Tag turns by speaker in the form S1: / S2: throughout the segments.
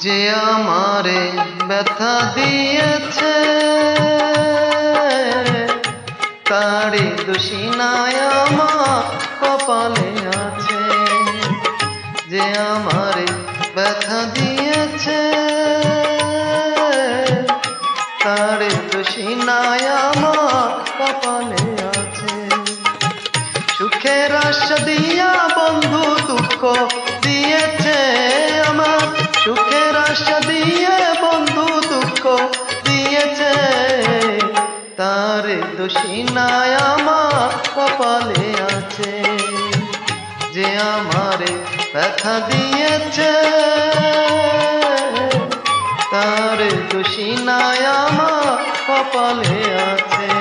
S1: যে আমারে ব্যথা দিয়েছে তারে দোষী নাই আমার কপালে আছে। যে আমারে ব্যথা দিয়েছে তারে দোষী নাই আমার কপালে আছে। সুখের আশা দিয়া বন্ধু দুঃখ দিয়েছে আমার, সুখের আশা দিয়ে বন্ধু দুঃখ দিয়েছে তারে দোষী নাই আমার কপালে আছে। যে আমারে ব্যথা দিয়েছে তারে দোষী নাই আমার কপালে আছে।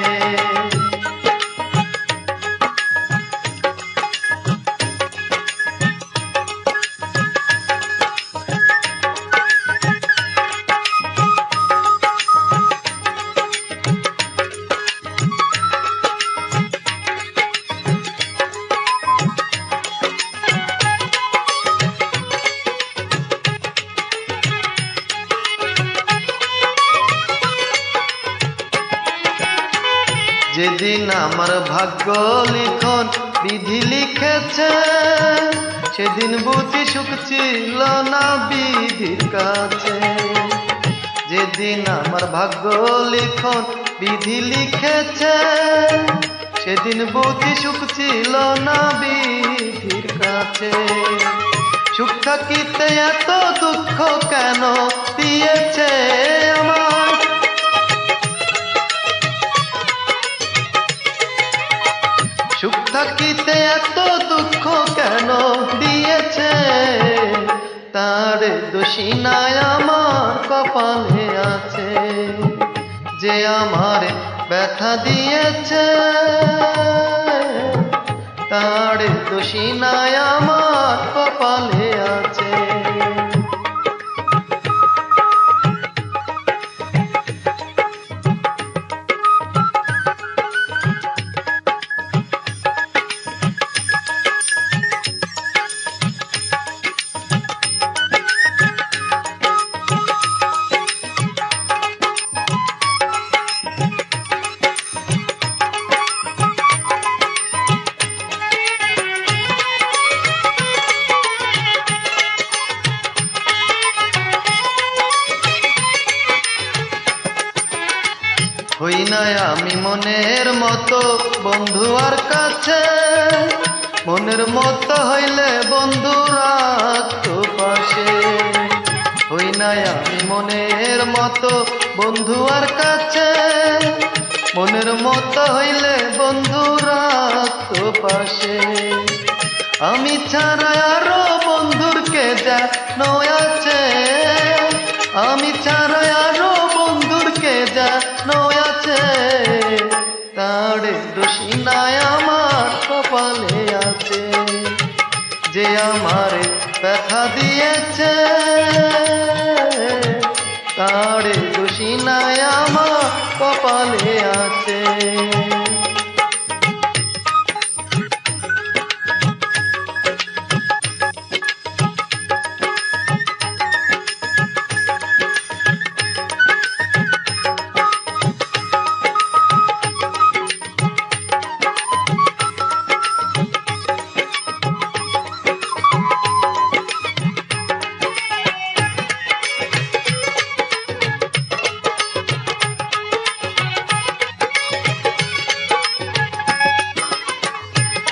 S1: যেদিন আমার ভাগ্য লিখন বিধি লিখেছে সেদিন বুঝি সুখ ছিল না বিধির কাছে। যেদিন আমার ভাগ্য লিখন বিধি লিখেছে সেদিন বুঝি সুখ ছিল না বিধির কাছে। সুখ থাকিতে এত দুঃখ কেন দিয়েছে আমার, সুখ থাকিতে এত দুঃখ কেন দিয়েছে তারে দোষী নাই আমার কপালে আছে। যে আমারে ব্যথা দিয়েছে তারে দোষী নাই আমার কপালে আছে। হই নাই আমি মনের মতো বন্ধু আর কাছে, মনের মতো হইলে বন্ধু রাখতো পাশে। হই নাই আমি মনের মতো বন্ধু আর কাছে, মনের মতো হইলে বন্ধু রাখতো পাশে। আমি ছাড়া আরো বন্ধুর কে যেন আছে, আমি ছাড়া আরো বন্ধুর কে যেন আছে তারে দোষী নাই আমার কপালে আছে। যে আমারে ব্যথা দিয়েছে তারে দোষী নাই আমার কপালে আছে।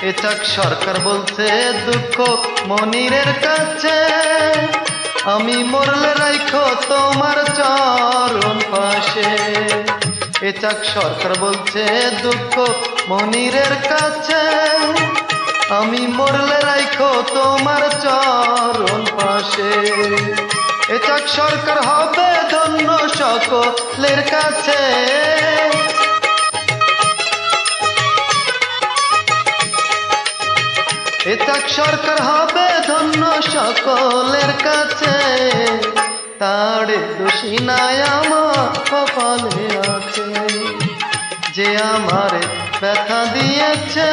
S1: এটাক সরকার বলছে দুঃখ মনিরের কাছে, আমি মরলে রাখো তোমার চরণ পাশে। এটাক সরকার বলছে দুঃখ মনিরের কাছে, আমি মরলে রাখো তোমার চরণ পাশে। এটাক সরকার হবে ধন্য সকলের কাছে, এটাক সরকার হবে ধন্য সকলের কাছে তারে দোষী নাই আমার কপালে আছে। যে আমারে ব্যথা দিয়েছে